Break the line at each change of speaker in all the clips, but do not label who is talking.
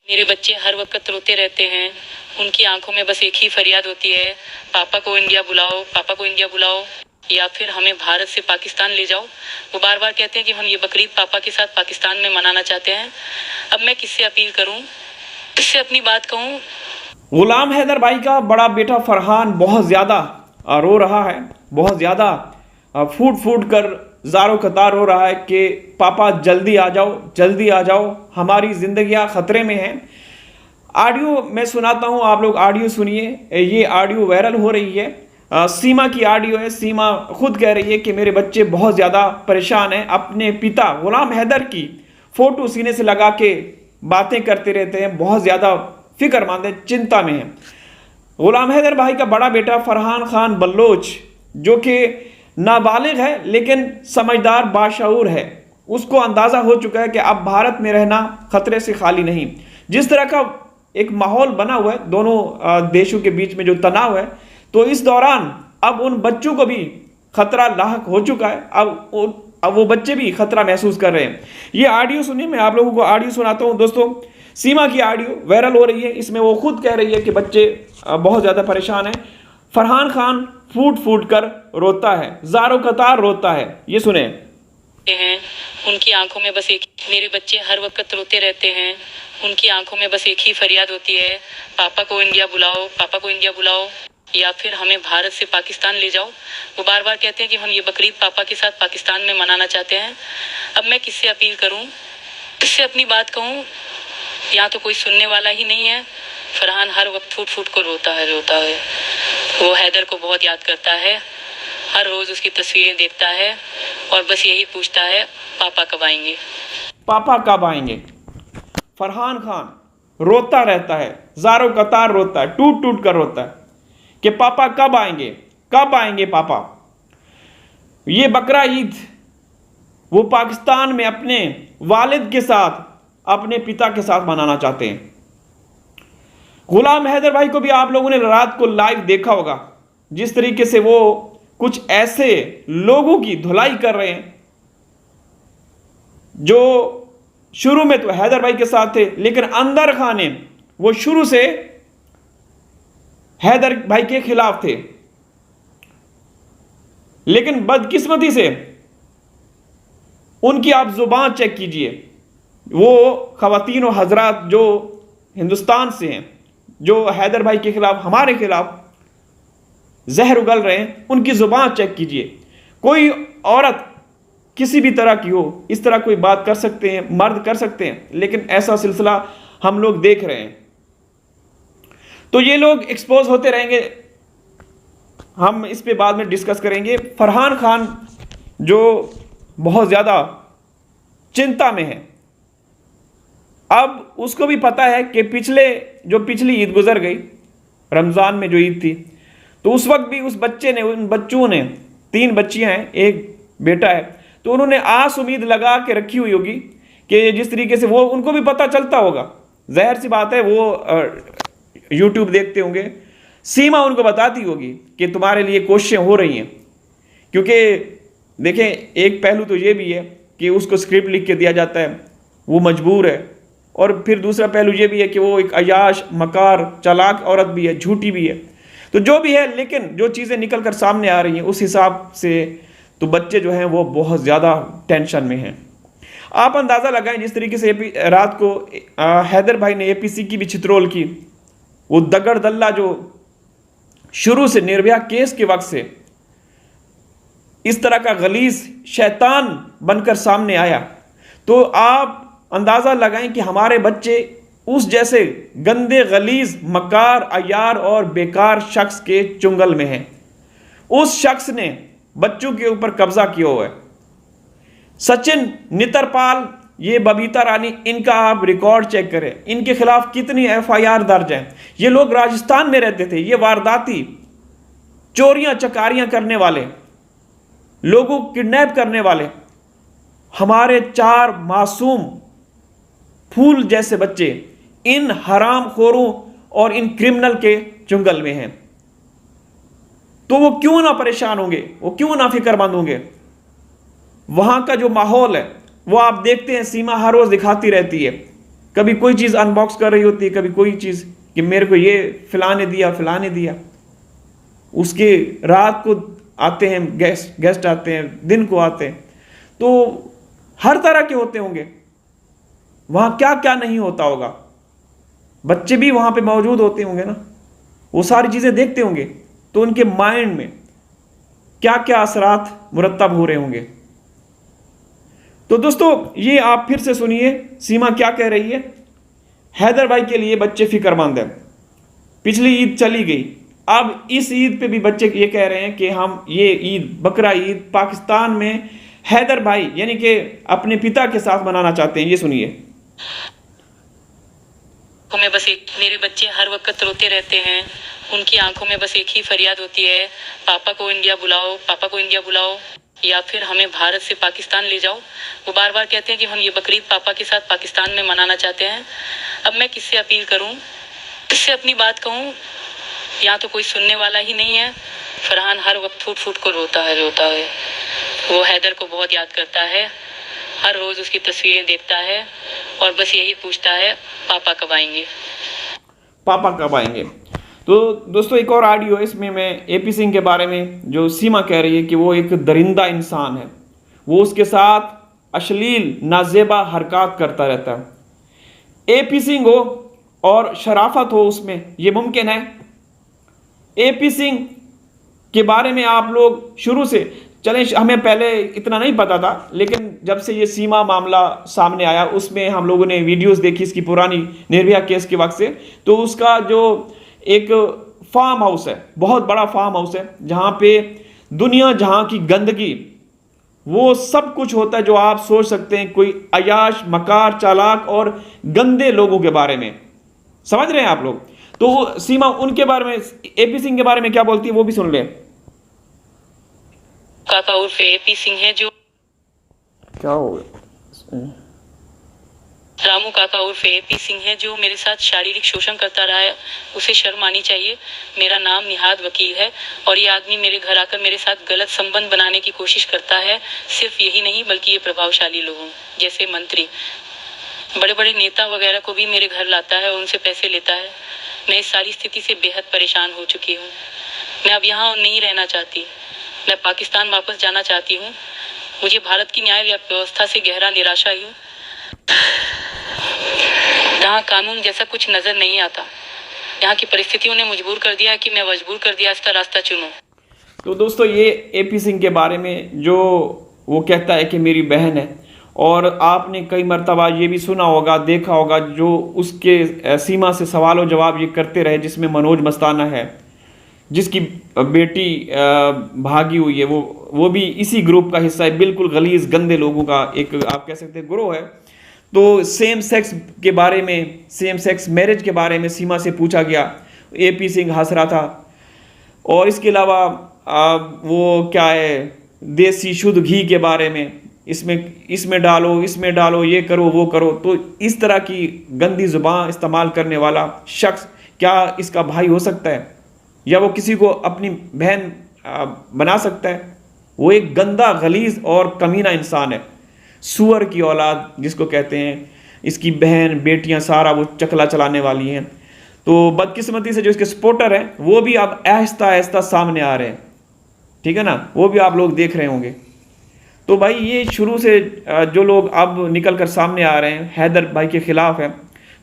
मेरे बच्चे हर वक्त रोते रहते हैं। उनकी आंखों में बस एक ही फरियाद होती है, पापा को इंडिया बुलाओ, पापा को इंडिया बुलाओ, या फिर हमें भारत से पाकिस्तान ले जाओ। वो बार बार कहते हैं कि हम ये बकरीद पापा के साथ पाकिस्तान में मनाना चाहते हैं। अब मैं किससे अपील करूं, किससे अपनी बात कहूं।
गुलाम हैदर भाई का बड़ा बेटा फरहान बहुत ज़्यादा रो रहा है, बहुत ज़्यादा फूट फूट कर ज़ारो कतार रो रहा है कि पापा जल्दी आ जाओ, जल्दी आ जाओ, हमारी ज़िंदगियां ख़तरे में हैं। ऑडियो मैं सुनाता हूं, आप लोग ऑडियो सुनिए। ये ऑडियो वायरल हो रही है, सीमा की ऑडियो है। सीमा खुद कह रही है कि मेरे बच्चे बहुत ज़्यादा परेशान हैं, अपने पिता गुलाम हैदर की फ़ोटो सीने से लगा के बातें करते रहते हैं, बहुत ज़्यादा फिक्रमंद है, चिंता में है। गुलाम हैदर भाई का बड़ा बेटा फरहान खान बल्लोच, जो कि नाबालिग है लेकिन समझदार बाशऊर है, उसको अंदाज़ा हो चुका है कि अब भारत में रहना ख़तरे से खाली नहीं। जिस तरह का एक माहौल बना हुआ है दोनों देशों के बीच में, जो तनाव है, तो इस दौरान अब उन बच्चों को भी खतरा लाहक हो चुका है। अब वो बच्चे भी खतरा महसूस कर रहे हैं। ये ऑडियो सुनिए, मैं आप लोगों को ऑडियो सुनाता हूं दोस्तों। सीमा की ऑडियो वायरल हो रही है, इसमें वो खुद कह रही है कि बच्चे बहुत ज़्यादा परेशान हैं। फरहान खान फूट फूट कर रोता है, ज़ारो कतार रोता है। ये सुने
हैं, उनकी आंखों में बस एक, मेरे बच्चे हर वक्त रोते रहते हैं। उनकी आंखों में बस एक ही फरियाद होती है, पापा को इंडिया बुलाओ, पापा को इंडिया बुलाओ, या फिर हमें भारत से पाकिस्तान ले जाओ। वो बार बार कहते हैं कि हम ये बकरीद पापा के साथ पाकिस्तान में मनाना चाहते हैं। अब मैं किससे अपील करूं, किससे अपनी बात कहूं। यहाँ तो कोई सुनने वाला ही नहीं है। फरहान हर वक्त फूट फूट कर रोता है। वो हैदर को बहुत याद करता है, हर रोज उसकी तस्वीरें देखता है और बस यही पूछता है, पापा कब आएंगे,
पापा कब आएंगे। फरहान खान रोता रहता है, ज़ारो कतार रोता है, टूट टूट कर रोता है कि पापा कब आएंगे, कब आएंगे पापा। ये बकरा ईद वो पाकिस्तान में अपने वालिद के साथ, अपने पिता के साथ मनाना चाहते हैं। गुलाम हैदर भाई को भी आप लोगों ने रात को लाइव देखा होगा, जिस तरीके से वो कुछ ऐसे लोगों की धुलाई कर रहे हैं जो शुरू में तो हैदर भाई के साथ थे, लेकिन अंदर खाने वो शुरू से हैदर भाई के खिलाफ थे। लेकिन बदकिस्मती से उनकी आप जुबान चेक कीजिए, वो खवातीन और हजरात जो हिंदुस्तान से हैं, जो हैदर भाई के खिलाफ, हमारे खिलाफ जहर उगल रहे हैं, उनकी जुबान चेक कीजिए। कोई औरत किसी भी तरह की हो, इस तरह कोई बात कर सकते हैं, मर्द कर सकते हैं, लेकिन ऐसा सिलसिला हम लोग देख रहे हैं। तो ये लोग एक्सपोज होते रहेंगे, हम इस पे बाद में डिस्कस करेंगे। फरहान खान जो बहुत ज़्यादा चिंता में है, अब उसको भी पता है कि पिछली ईद गुजर गई, रमज़ान में जो ईद थी, तो उस वक्त भी उस बच्चे ने, उन बच्चों ने, 3 बच्चियां हैं, एक बेटा है, तो उन्होंने आस उम्मीद लगा के रखी हुई होगी कि जिस तरीके से वो, उनको भी पता चलता होगा, ज़ाहिर सी बात है, वो यूट्यूब देखते होंगे, सीमा उनको बताती होगी कि तुम्हारे लिए कोशिशें हो रही हैं। क्योंकि देखें, एक पहलू तो ये भी है कि उसको स्क्रिप्ट लिख के दिया जाता है, वो मजबूर है, और फिर दूसरा पहलू ये भी है कि वो एक अयाश, मकार, चालाक औरत भी है, झूठी भी है। तो जो भी है, लेकिन जो चीज़ें निकल कर सामने आ रही हैं उस हिसाब से तो बच्चे जो हैं वो बहुत ज़्यादा टेंशन में हैं। आप अंदाज़ा लगाएं, जिस तरीके से रात को हैदर भाई ने APC की भी छितरोल की, वो दगड़ दल्ला जो शुरू से निर्भया केस के वक्त से इस तरह का गलीज शैतान बनकर सामने आया, तो आप अंदाज़ा लगाएं कि हमारे बच्चे उस जैसे गंदे, गलीज, मकार, अयार और बेकार शख्स के चुंगल में हैं। उस शख्स ने बच्चों के ऊपर कब्जा किया हुआ है। सचिन, नितरपाल, ये बबीता रानी, इनका आप रिकॉर्ड चेक करें, इनके खिलाफ कितनी FIR दर्ज हैं। ये लोग राजस्थान में रहते थे, ये वारदाती, चोरियां चकारियां करने वाले, लोगों को किडनैप करने वाले, हमारे 4 मासूम फूल जैसे बच्चे इन हरामखोरों और इन क्रिमिनल के चुंगल में हैं। तो वो क्यों ना परेशान होंगे, वो क्यों ना फिक्रमंद होंगे। वहां का जो माहौल है वो आप देखते हैं, सीमा हर रोज दिखाती रहती है कभी कोई चीज़ अनबॉक्स कर रही होती है, कभी कोई चीज़ कि मेरे को ये फलाने दिया। उसके रात को आते हैं गेस्ट आते हैं, दिन को आते हैं, तो हर तरह के होते होंगे। वहाँ क्या क्या नहीं होता होगा, बच्चे भी वहाँ पे मौजूद होते होंगे ना, वो सारी चीज़ें देखते होंगे, तो उनके माइंड में क्या क्या असरात मुरतब हो रहे होंगे। तो दोस्तों ये आप फिर से सुनिए सीमा क्या कह रही है। हैदर भाई के लिए बच्चे फिक्रमंद हैं, पिछली ईद चली गई, अब इस ईद पे भी बच्चे ये कह रहे हैं कि हम ये ईद बकरा ईद पाकिस्तान में हैदर भाई यानी कि अपने पिता के साथ मनाना चाहते हैं। ये सुनिए।
में बस एक, मेरे बच्चे हर वक्त रोते रहते हैं, उनकी आंखों में बस एक ही फरियाद होती है, पापा को इंडिया बुलाओ, पापा को इंडिया बुलाओ, या फिर हमें भारत से पाकिस्तान ले जाओ। वो बार बार कहते हैं कि हम ये बकरीद पापा के साथ पाकिस्तान में मनाना चाहते हैं। अब मैं किससे अपील करूं, किससे अपनी बात कहूं, यहाँ तो कोई सुनने वाला ही नहीं है। फरहान हर वक्त फूट फूट को रोता है। वो हैदर को बहुत याद करता है, हर रोज उसकी तस्वीरें देखता है और बस यही पूछता है पापा कब आएंगे,
पापा कब आएंगे। तो दोस्तों एक और ऑडियो है, इसमें मैं एपी सिंह के बारे में जो सीमा कह रही है कि वो एक दरिंदा इंसान है, वो उसके साथ अश्लील नाजेबा हरकत करता रहता है। एपी सिंह हो और शराफत हो उसमें, ये मुमकिन है। एपी सिंह के बारे में आप लोग शुरू से चलें, हमें पहले इतना नहीं पता था, लेकिन जब से ये सीमा मामला सामने आया उसमें हम लोगों ने वीडियोस देखी इसकी पुरानी निर्भया केस के वक्त से, तो उसका जो एक फार्म हाउस है, बहुत बड़ा फार्म हाउस है, जहाँ पे दुनिया जहाँ की गंदगी वो सब कुछ होता है जो आप सोच सकते हैं, कोई अयाश मकार चालाक और गंदे लोगों के बारे में, समझ रहे हैं आप लोग। तो सीमा उनके बारे में, एपी सिंह के बारे में क्या बोलती है वो भी सुन ले।
काका उर्फ एपी सिंह है जो,
क्या हो गया,
रामू काका उर्फ एपी सिंह है जो मेरे साथ शारीरिक शोषण करता रहा है, उसे शर्म आनी चाहिए। मेरा नाम निहाद वकील है और ये आदमी मेरे घर आकर मेरे साथ गलत संबंध बनाने की कोशिश करता है। सिर्फ यही नहीं बल्कि ये प्रभावशाली लोगों जैसे मंत्री, बड़े बड़े नेता वगैरह को भी मेरे घर लाता है और उनसे पैसे लेता है। मैं इस सारी स्थिति से बेहद परेशान हो चुकी हूँ। मैं अब यहाँ नहीं रहना चाहती, मैं पाकिस्तान वापस जाना चाहती हूँ। मुझे भारत की न्याय व्यवस्था से गहरा निराशा ही हूँ, जहाँ कानून जैसा कुछ नजर नहीं आता। यहाँ की परिस्थितियों ने मजबूर कर दिया है कि मैं मजबूर कर दिया इसका रास्ता चुनूं।
तो दोस्तों ये एपी सिंह के बारे में जो वो कहता है कि मेरी बहन है, और आपने कई मरतबा ये भी सुना होगा, देखा होगा, जो उसके सीमा से सवाल और जवाब ये करते रहे, जिसमें मनोज मस्ताना है जिसकी बेटी भागी हुई है, वो भी इसी ग्रुप का हिस्सा है। बिल्कुल गलीज गंदे लोगों का एक आप कह सकते हैं ग्रोह है। तो सेम सेक्स के बारे में, सेम सेक्स मैरिज के बारे में सीमा से पूछा गया, एपी सिंह हंस रहा था। और इसके अलावा वो क्या है, देसी शुद्ध घी के बारे में, इसमें डालो, ये करो वो करो। तो इस तरह की गंदी जुबान इस्तेमाल करने वाला शख्स क्या इसका भाई हो सकता है, या वो किसी को अपनी बहन बना सकता है? वो एक गंदा गलीज और कमीना इंसान है, सुअर की औलाद जिसको कहते हैं। इसकी बहन बेटियां सारा वो चकला चलाने वाली हैं। तो बदकिस्मती से जो इसके सपोर्टर हैं वो भी अब आहिस्ता आहिस्ता सामने आ रहे हैं, ठीक है ना, वो भी आप लोग देख रहे होंगे। तो भाई ये शुरू से जो लोग अब निकल कर सामने आ रहे हैं हैदर भाई के खिलाफ है,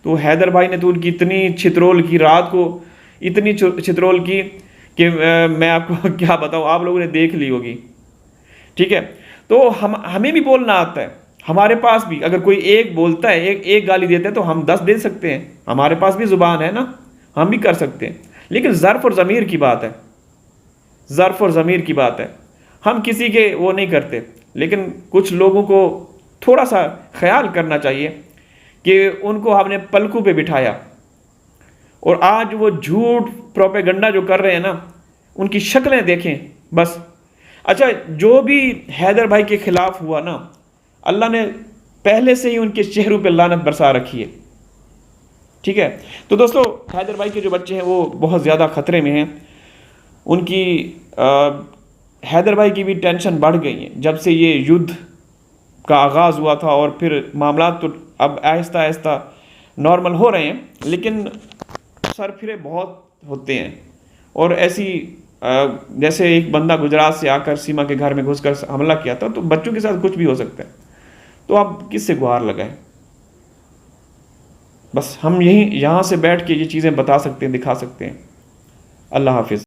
तो हैदर भाई ने तो उनकी इतनी छितरोल की, रात को इतनी छितरोल की कि मैं आपको क्या बताऊं, आप लोगों ने देख ली होगी, ठीक है। तो हमें भी बोलना आता है, हमारे पास भी अगर कोई एक बोलता है, एक गाली देता है तो हम 10 दे सकते हैं, हमारे पास भी जुबान है ना, हम भी कर सकते हैं। लेकिन ज़र्फ़ और ज़मीर की बात है, ज़र्फ़ और ज़मीर की बात है, हम किसी के वो नहीं करते। लेकिन कुछ लोगों को थोड़ा सा ख्याल करना चाहिए कि उनको हमने पलकों पे बिठाया, और आज वो झूठ प्रोपेगेंडा जो कर रहे हैं ना, उनकी शक्लें देखें बस। अच्छा, जो भी हैदर भाई के खिलाफ हुआ ना, अल्लाह ने पहले से ही उनके चेहरों पे लानत बरसा रखी है, ठीक है। तो दोस्तों हैदर भाई के जो बच्चे हैं वो बहुत ज़्यादा ख़तरे में हैं। उनकी हैदर भाई की भी टेंशन बढ़ गई है जब से ये युद्ध का आगाज़ हुआ था, और फिर मामला तो अब आहिस्ता आहिस्ता नॉर्मल हो रहे हैं, लेकिन सरफिरे बहुत होते हैं। और ऐसी जैसे एक बंदा गुजरात से आकर सीमा के घर में घुसकर हमला किया था, तो बच्चों के साथ कुछ भी हो सकता है। तो आप किससे गुहार लगाएं? बस हम यहाँ से बैठ के ये चीज़ें बता सकते हैं, दिखा सकते हैं। अल्लाह हाफिज़।